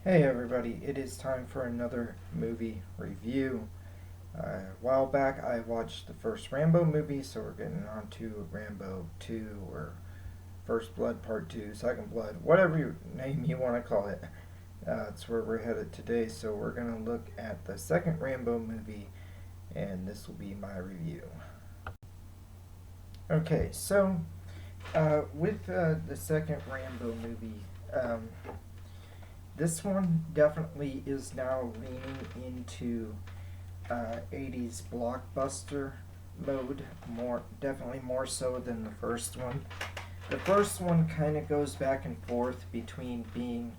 Hey everybody, it is time for another movie review. A while back I watched the first Rambo movie, so we're getting on to Rambo 2 or First Blood Part 2, Second Blood, whatever name you want to call it. That's where we're headed today, so we're going to look at the second Rambo movie, and this will be my review. Okay, so with the second Rambo movie, this one definitely is now leaning into 80s blockbuster mode, definitely more so than the first one. The first one kind of goes back and forth between being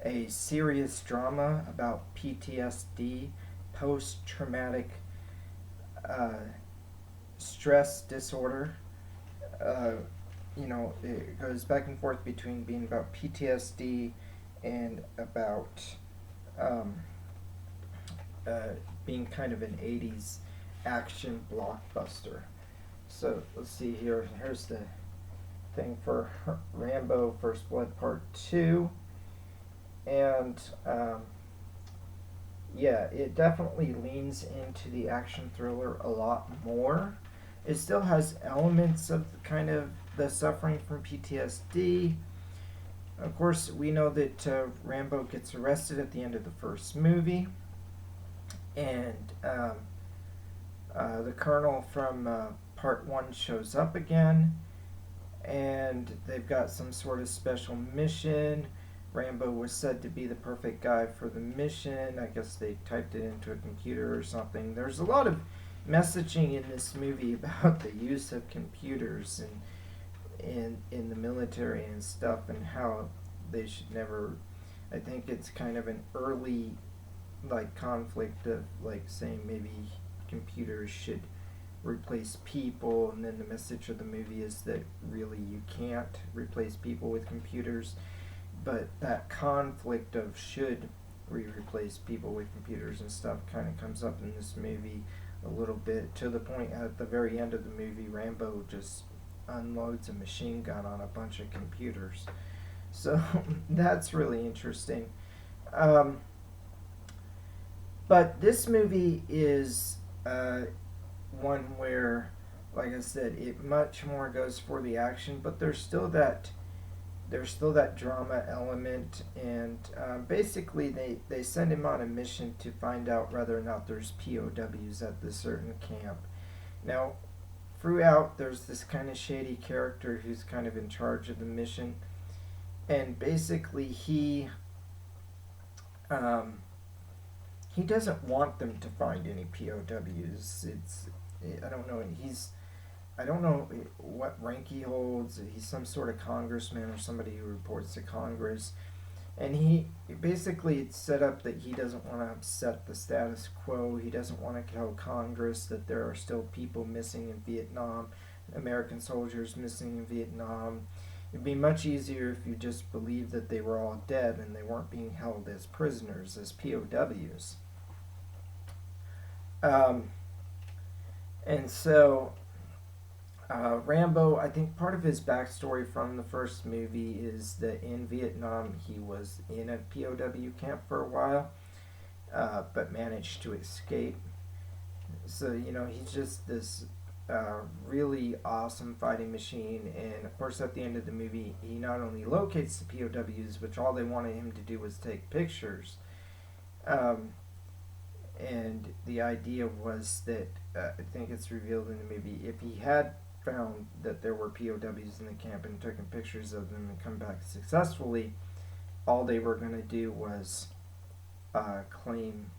a serious drama about PTSD, post traumatic uh, stress disorder. Uh, it goes back and forth between being about PTSD and about um, uh, being kind of an 80s action blockbuster. So let's see here. Here's the thing for Rambo First Blood Part 2. And yeah, it definitely leans into the action thriller a lot more. It still has elements of kind of the suffering from PTSD. Of course, we know that Rambo gets arrested at the end of the first movie, and the colonel from part one shows up again, and they've got some sort of special mission. Rambo was said to be the perfect guy for the mission. I guess they typed it into a computer or something. There's a lot of messaging in this movie about the use of computers and in the military and stuff, and how they should never. I think it's kind of an early like conflict of like saying maybe computers should replace people, and then the message of the movie is that really you can't replace people with computers. But that conflict of should we replace people with computers and stuff kind of comes up in this movie a little bit, to the point at the very end of the movie Rambo just unloads a machine gun on a bunch of computers. So that's really interesting. Um, but this movie is one where, like I said, it much more goes for the action, but there's still that drama element, and basically they send him on a mission to find out whether or not there's POWs at this certain camp. Now, throughout, there's this kind of shady character who's kind of in charge of the mission, and basically um, he doesn't want them to find any POWs. I don't know. I don't know what rank he holds. He's some sort of congressman or somebody who reports to Congress. And he basically, it's set up that he doesn't want to upset the status quo. He doesn't want to tell Congress that there are still people missing in Vietnam, American soldiers missing in Vietnam. It'd be much easier if you just believed that they were all dead and they weren't being held as prisoners, as POWs. Um, and so Rambo, I think part of his backstory from the first movie is that in Vietnam he was in a POW camp for a while, but managed to escape. So, he's just this really awesome fighting machine. And of course, at the end of the movie, he not only locates the POWs, which all they wanted him to do was take pictures. Um, and the idea was that I think it's revealed in the movie, if he had found that there were POWs in the camp and taken pictures of them and come back successfully, all they were going to do was claim,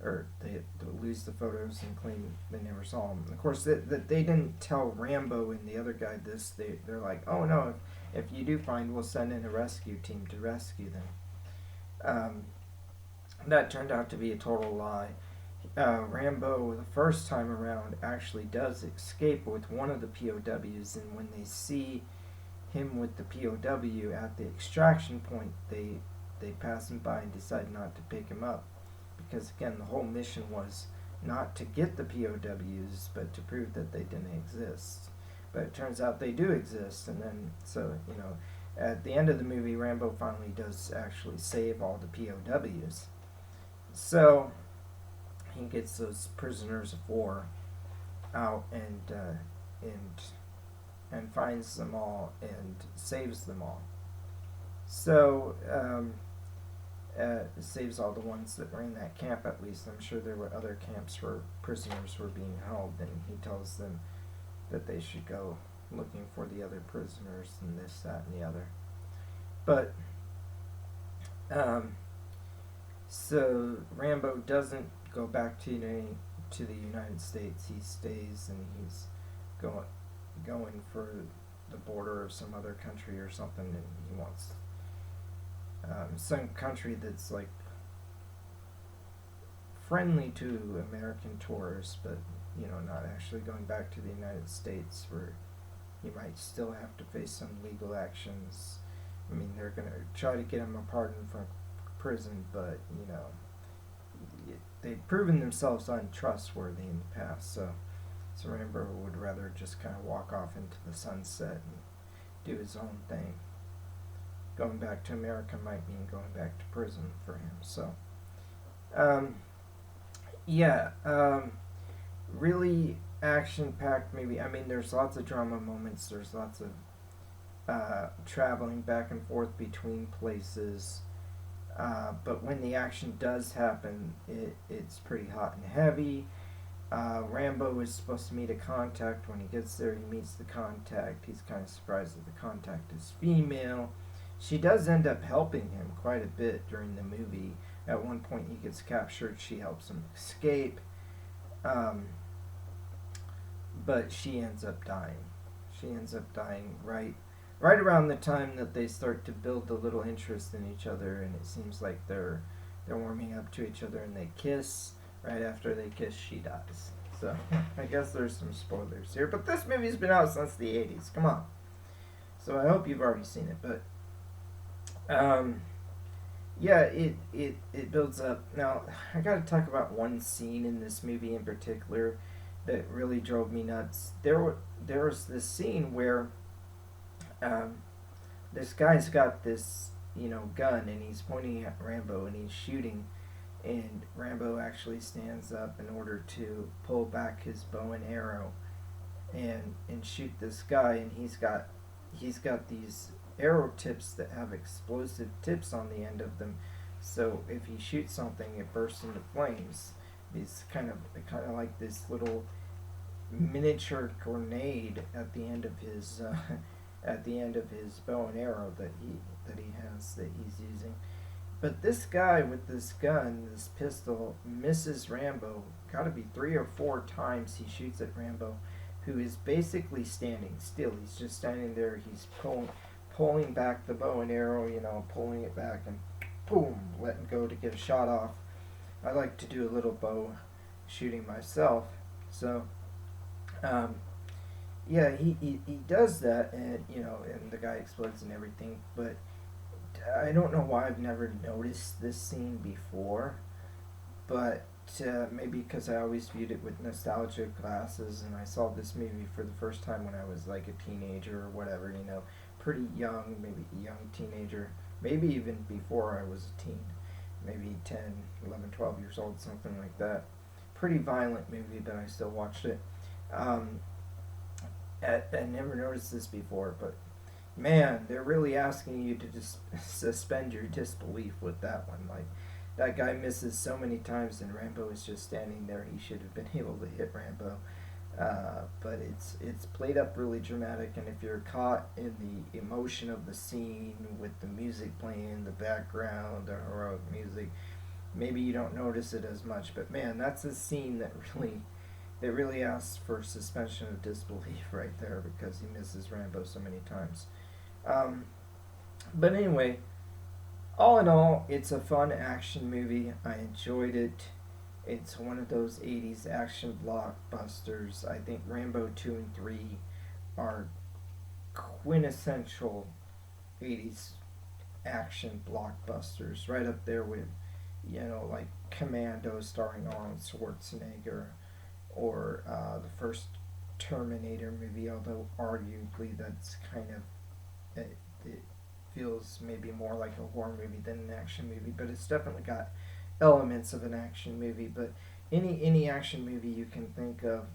or they lose the photos and claim they never saw them. Of course, they didn't tell Rambo and the other guy this. They're like, oh no, if you do find, we'll send in a rescue team to rescue them. Um, that turned out to be a total lie. Rambo, the first time around, actually does escape with one of the POWs, and when they see him with the POW at the extraction point, they pass him by and decide not to pick him up, because again, the whole mission was not to get the POWs, but to prove that they didn't exist. But it turns out they do exist, and then so At the end of the movie, Rambo finally does actually save all the POWs. So he gets those prisoners of war out and and finds them all and saves them all. So saves all the ones that were in that camp. At least I'm sure there were other camps where prisoners were being held, and he tells them that they should go looking for the other prisoners and this, that, and the other. But um, so Rambo doesn't go back to the United States. He stays and he's going for the border of some other country or something, and he wants some country that's like friendly to American tourists, but not actually going back to the United States, where he might still have to face some legal actions. I mean, they're gonna try to get him a pardon from prison, but they've proven themselves untrustworthy in the past. So Rambo would rather just kind of walk off into the sunset and do his own thing. Going back to America might mean going back to prison for him. So, um, yeah, really action-packed movie. I mean, there's lots of drama moments. There's lots of traveling back and forth between places. But when the action does happen, it's pretty hot and heavy. Rambo is supposed to meet a contact. When he gets there, he meets the contact. He's kind of surprised that the contact is female. She does end up helping him quite a bit during the movie. At one point, he gets captured. She helps him escape. Um, but she ends up dying. She ends up dying right around the time that they start to build a little interest in each other, and it seems like they're warming up to each other, and they kiss. Right after they kiss, she dies. So I guess there's some spoilers here, but this movie's been out since the '80s. Come on. So I hope you've already seen it, but yeah, it builds up. Now I got to talk about one scene in this movie in particular that really drove me nuts. There was this scene where um, this guy's got this gun, and he's pointing at Rambo and he's shooting, and Rambo actually stands up in order to pull back his bow and arrow and shoot this guy, and he's got these arrow tips that have explosive tips on the end of them, so if he shoots something, it bursts into flames. It's kind of like this little miniature grenade at the end of his bow and arrow that he has, that he's using. But this guy with this gun, this pistol, misses Rambo. Gotta be 3 or 4 times he shoots at Rambo, who is basically standing still. He's just standing there. He's pulling back the bow and arrow, pulling it back and boom, letting go to get a shot off. I like to do a little bow shooting myself. So, yeah, he does that, and and the guy explodes and everything. But I don't know why I've never noticed this scene before, but maybe because I always viewed it with nostalgic glasses, and I saw this movie for the first time when I was like a teenager or whatever, pretty young, maybe a young teenager, maybe even before I was a teen, maybe 10, 11, 12 years old, something like that. Pretty violent movie, but I still watched it. Um, I never noticed this before, but man, they're really asking you to just suspend your disbelief with that one. Like, that guy misses so many times, and Rambo is just standing there. He should have been able to hit Rambo. But it's played up really dramatic, and if you're caught in the emotion of the scene with the music playing in the background, the heroic music, maybe you don't notice it as much. But man, that's a scene that really asks for suspension of disbelief right there, because he misses Rambo so many times. Um, but anyway, all in all, it's a fun action movie. I enjoyed it. It's one of those '80s action blockbusters. I think Rambo 2 and 3 are quintessential '80s action blockbusters, right up there with, like Commando starring Arnold Schwarzenegger, or the first Terminator movie, although arguably that's kind of, it, feels maybe more like a horror movie than an action movie, but it's definitely got elements of an action movie. But any action movie you can think of,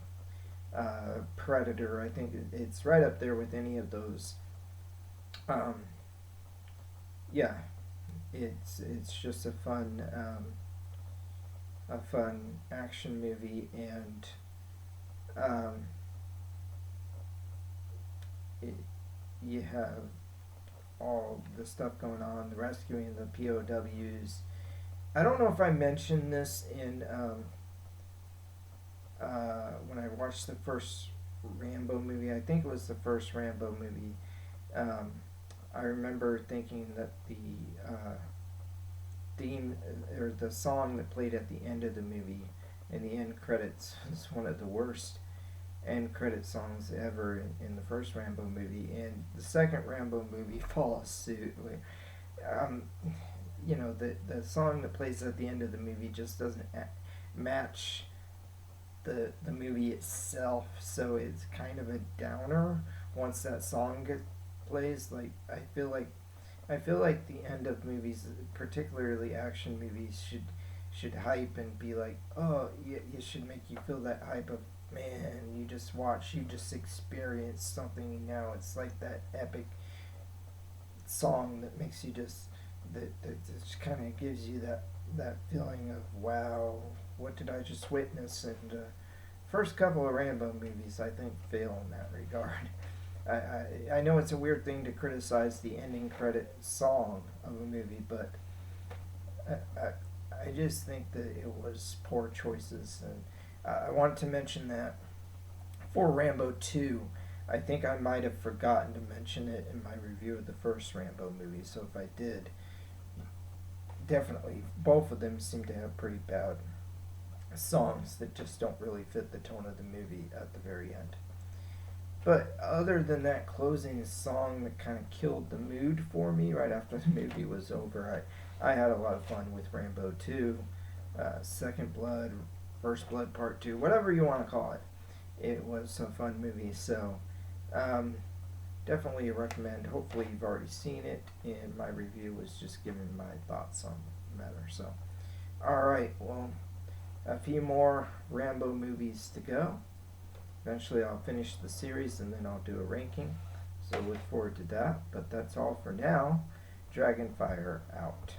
Predator, I think it's right up there with any of those. Um, yeah, it's just a fun action movie, and um, it, you have all the stuff going on, the rescuing the POWs. I don't know if I mentioned this in when I watched the first Rambo movie. I think it was the first Rambo movie. Um, I remember thinking that the theme or the song that played at the end of the movie in the end credits was one of the worst end credit songs ever in the first Rambo movie, and the second Rambo movie follows suit. Um, the song that plays at the end of the movie just doesn't match the movie itself, so it's kind of a downer once that song plays. Like I feel like the end of movies, particularly action movies, should hype and be like, oh, you should make you feel that hype of, man, you just experienced something. Now it's like that epic song that makes you that just kind of gives you that feeling of, wow, what did I just witness? And first couple of Rambo movies, I think, fail in that regard. I know it's a weird thing to criticize the ending credit song of a movie, but I just think that it was poor choices. And I wanted to mention that for Rambo 2, I think I might have forgotten to mention it in my review of the first Rambo movie, so if I did, definitely both of them seem to have pretty bad songs that just don't really fit the tone of the movie at the very end. But other than that closing song that kind of killed the mood for me right after the movie was over, I had a lot of fun with Rambo 2, Second Blood, First Blood Part 2, whatever you want to call it. It was a fun movie, so um, definitely recommend. Hopefully, you've already seen it, and my review was just giving my thoughts on the matter. So, alright, well, a few more Rambo movies to go. Eventually, I'll finish the series and then I'll do a ranking. So, look forward to that. But that's all for now. Dragonfire out.